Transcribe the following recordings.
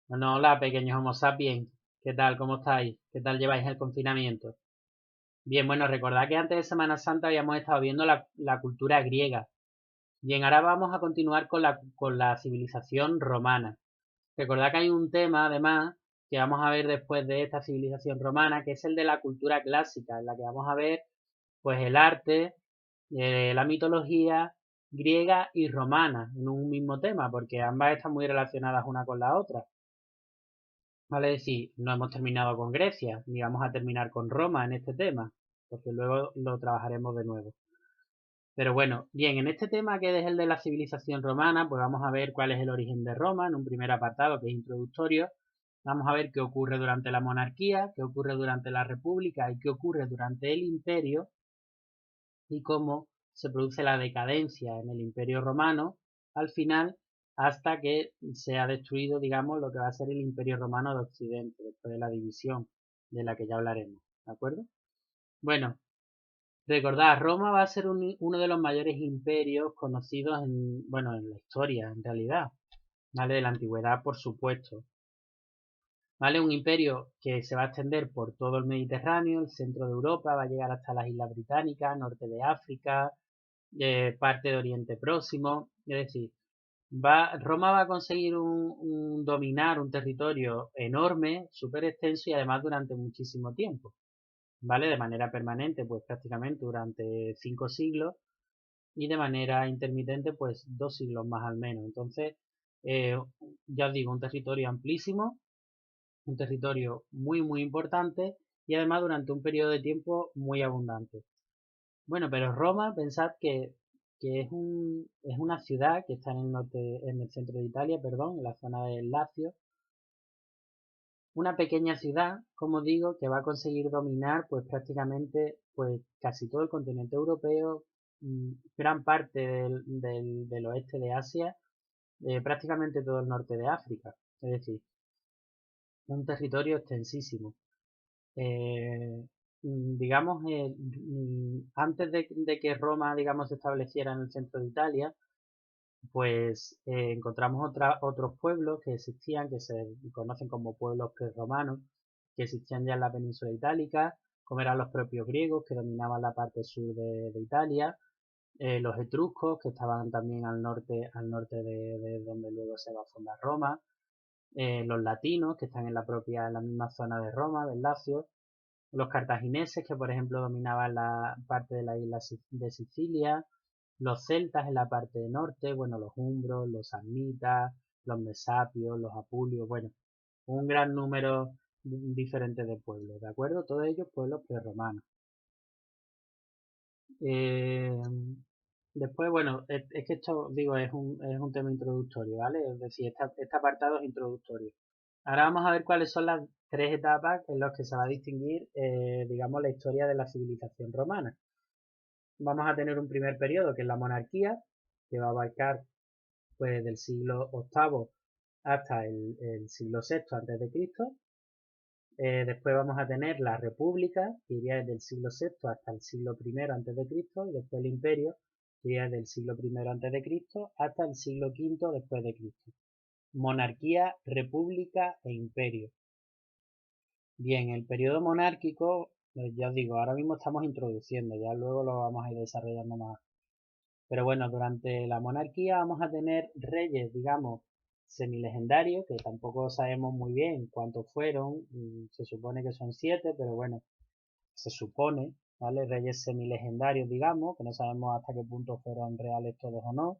Bueno, hola, pequeños Homo sapiens. ¿Qué tal? ¿Cómo estáis? ¿Qué tal lleváis el confinamiento? Bien, bueno, recordad que antes de Semana Santa habíamos estado viendo la cultura griega. Bien, ahora vamos a continuar con la civilización romana. Recordad que hay un tema, además, que vamos a ver después de esta civilización romana, que es el de la cultura clásica, en la que vamos a ver, pues, el arte, la mitología griega y romana en un mismo tema, porque ambas están muy relacionadas una con la otra. Vale decir, no hemos terminado con Grecia, ni vamos a terminar con Roma en este tema, porque luego lo trabajaremos de nuevo. Pero bueno, bien, en este tema que es el de la civilización romana, pues vamos a ver cuál es el origen de Roma en un primer apartado que es introductorio. Vamos a ver qué ocurre durante la monarquía, qué ocurre durante la república y qué ocurre durante el imperio y cómo se produce la decadencia en el imperio romano al final hasta que se ha destruido, digamos, lo que va a ser el imperio romano de Occidente, después de la división de la que ya hablaremos, ¿de acuerdo? Bueno, recordad, Roma va a ser uno de los mayores imperios conocidos en, bueno, en la historia, en realidad, ¿vale? De la antigüedad, por supuesto. ¿Vale? Un imperio que se va a extender por todo el Mediterráneo, el centro de Europa, va a llegar hasta las Islas Británicas, norte de África, parte de Oriente Próximo, es decir, Roma va a conseguir dominar un territorio enorme, súper extenso y además durante muchísimo tiempo, ¿vale? De manera permanente, pues prácticamente durante 5 siglos y de manera intermitente, pues 2 siglos más al menos. Entonces, eh, ya os digo, un territorio amplísimo, un territorio muy, muy importante y además durante un periodo de tiempo muy abundante. Bueno, pero Roma, pensad que es una ciudad que está en el norte, en el centro de Italia, perdón, en la zona del Lacio. Una pequeña ciudad, como digo, que va a conseguir dominar pues prácticamente pues casi todo el continente europeo, gran parte del oeste de Asia, prácticamente todo el norte de África. Es decir, un territorio extensísimo. eh, digamos, antes de que Roma, digamos, se estableciera en el centro de Italia, pues encontramos otros pueblos que existían, que se conocen como pueblos prerromanos, que existían ya en la península itálica, como eran los propios griegos que dominaban la parte sur de Italia, los etruscos que estaban también al norte de donde luego se va a fundar Roma, los latinos que están en la misma zona de Roma, del Lacio, los cartagineses, que por ejemplo dominaban la parte de la isla de Sicilia, los celtas en la parte de norte, bueno, los umbros, los samnitas, los mesapios, los apulios, bueno, un gran número diferente de pueblos, ¿de acuerdo? Todos ellos pueblos prerromanos. Eh, Después, bueno, es que esto, digo, es un tema introductorio, ¿vale? Es decir, este apartado es introductorio. Ahora vamos a ver cuáles son las tres etapas en las que se va a distinguir, digamos, la historia de la civilización romana. Vamos a tener un primer periodo que es la monarquía, que va a abarcar pues del siglo VIII hasta el siglo VI antes de Cristo. Después vamos a tener la república, que iría desde el siglo VI hasta el siglo I antes de Cristo, y después el imperio, que iría desde el siglo I antes de Cristo hasta el siglo V después de Cristo. Monarquía, república e imperio. Bien, el periodo monárquico, ya os digo, ahora mismo estamos introduciendo, ya luego lo vamos a ir desarrollando más. Pero bueno, durante la monarquía vamos a tener reyes, digamos, semilegendarios, que tampoco sabemos muy bien cuántos fueron, se supone que son 7, pero bueno, se supone, ¿vale? Reyes semilegendarios, digamos, que no sabemos hasta qué punto fueron reales todos o no,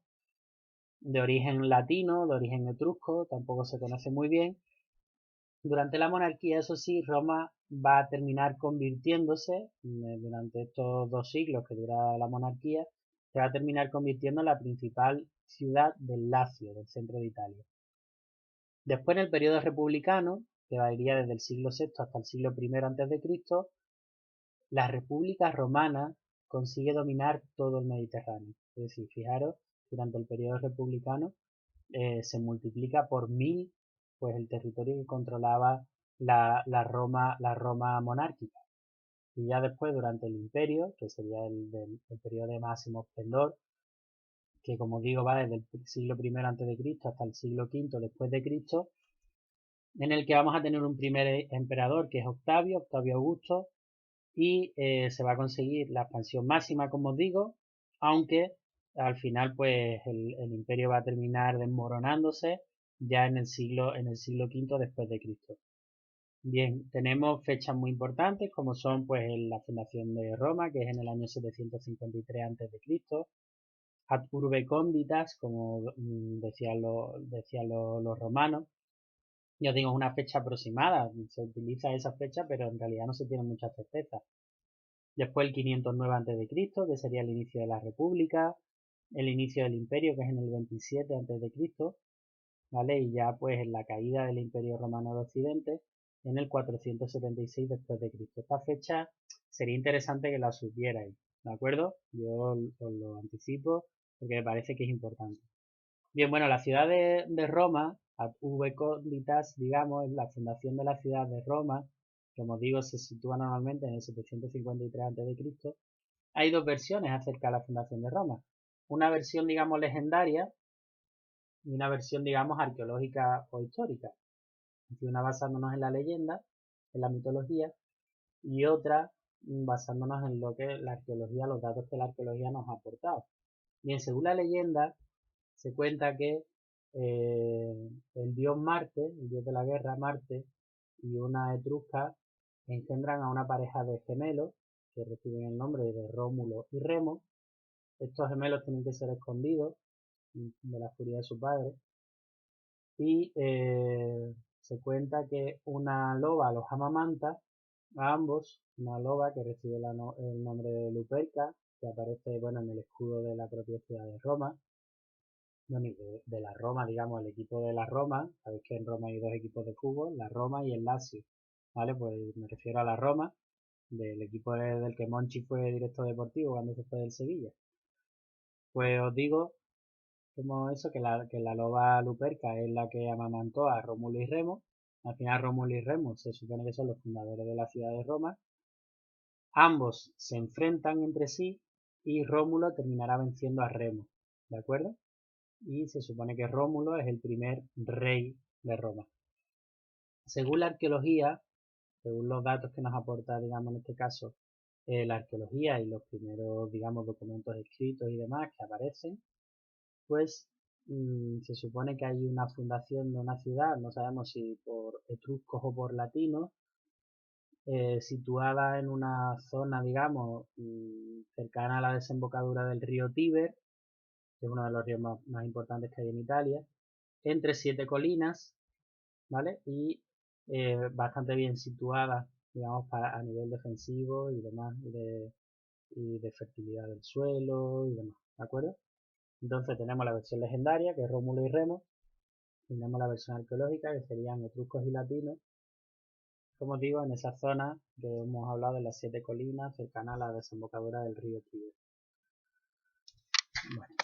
de origen latino, de origen etrusco, tampoco se conoce muy bien. Durante la monarquía, eso sí, Roma va a terminar convirtiéndose, durante estos 2 siglos que dura la monarquía, se va a terminar convirtiendo en la principal ciudad del Lacio, del centro de Italia. Después, en el periodo republicano, que iría desde el siglo VI hasta el siglo I antes de Cristo, la República Romana consigue dominar todo el Mediterráneo. Es decir, fijaros, durante el periodo republicano se multiplica por 1000 pues el territorio que controlaba la Roma monárquica. Y ya después, durante el imperio, que sería el periodo de máximo esplendor, que como digo va desde el siglo I antes de Cristo hasta el siglo V después de Cristo, en el que vamos a tener un primer emperador que es Octavio Augusto, y se va a conseguir la expansión máxima, como os digo, aunque al final pues el imperio va a terminar desmoronándose ya en el siglo V después de Cristo. Bien, tenemos fechas muy importantes como son pues la fundación de Roma, que es en el año 753 a.C., ad urbe conditas, como decían los romanos. Ya digo, es una fecha aproximada, se utiliza esa fecha, pero en realidad no se tiene mucha certeza. Después el 509 a.C., que sería el inicio de la República, el inicio del Imperio, que es en el 27 a.C., ¿vale? Y ya pues en la caída del Imperio Romano de Occidente, en el 476 después de Cristo. Esta fecha sería interesante que la supierais, ¿de acuerdo? Yo os lo anticipo porque me parece que es importante. Bien, bueno, la ciudad de Roma, ad urbe conditas, digamos, es la fundación de la ciudad de Roma, como os digo, se sitúa normalmente en el 753 a.C. Hay dos versiones acerca de la fundación de Roma. Una versión, digamos, legendaria y una versión, digamos, arqueológica o histórica. Una basándonos en la leyenda, en la mitología, y otra basándonos en lo que la arqueología, los datos que la arqueología nos ha aportado. Bien, según la leyenda, se cuenta que el dios Marte, el dios de la guerra, Marte, y una etrusca engendran a una pareja de gemelos que reciben el nombre de Rómulo y Remo. Estos gemelos tienen que ser escondidos de la furia de su padre. Y se cuenta que una loba los amamanta a ambos, una loba que recibe el nombre de Luperca, que aparece bueno, en el escudo de la propia ciudad de Roma, bueno, de la Roma, digamos, el equipo de la Roma. Sabéis que en Roma hay dos equipos de fútbol, la Roma y el Lazio, ¿vale? Pues me refiero a la Roma, del equipo del que Monchi fue director deportivo cuando se fue del Sevilla. Pues os digo, como eso, que la loba Luperca es la que amamantó a Rómulo y Remo. Al final Rómulo y Remo se supone que son los fundadores de la ciudad de Roma. Ambos se enfrentan entre sí y Rómulo terminará venciendo a Remo, ¿de acuerdo? Y se supone que Rómulo es el primer rey de Roma. Según la arqueología, según los datos que nos aporta, digamos, en este caso, la arqueología y los primeros, digamos, documentos escritos y demás que aparecen, pues se supone que hay una fundación de una ciudad, no sabemos si por etruscos o por latinos, situada en una zona, digamos, cercana a la desembocadura del río Tíber, que es uno de los ríos más importantes que hay en Italia, entre 7 colinas, ¿vale? Y bastante bien situada, digamos, a nivel defensivo y demás, y de fertilidad del suelo y demás, ¿de acuerdo? Entonces tenemos la versión legendaria, que es Rómulo y Remo, tenemos la versión arqueológica, que serían etruscos y latinos, como os digo, en esa zona que hemos hablado de las 7 colinas, cercana a la desembocadura del río Tíber. Bueno.